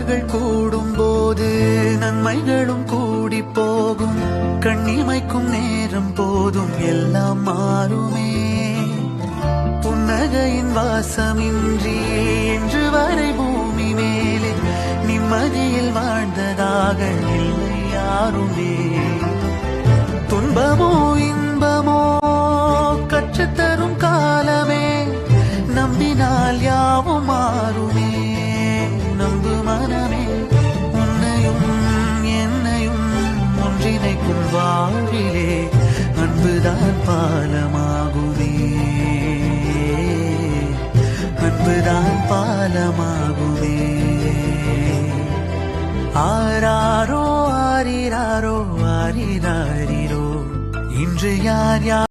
உறவுகள் கூடும் போது நன்மைகளும் கூடி போகும். கண்ணிமைக்கும் நேரம் போதும் எல்லாம் மாறுமே. புன்னகையின் வாசமின்றி என்று வரை பூமி மேலே நிம்மதியில் வாழ்ந்ததாக இல்லை யாருமே. துன்பமோ இன்பமோ கற்றுத்தரும் காலமே, நம்பினால் யாவும் மாறுமே. நம்பு மனமே, உன்னையும் என்னையும் ஒன்றிணைக்கும் வாழ்விலே அன்புதான் பாலமாகுமே. அன்புதான் பாலமாகுமே. ஆராரோ ஆரிராரோ ஆரிராரிரோ இன்று யார் யார்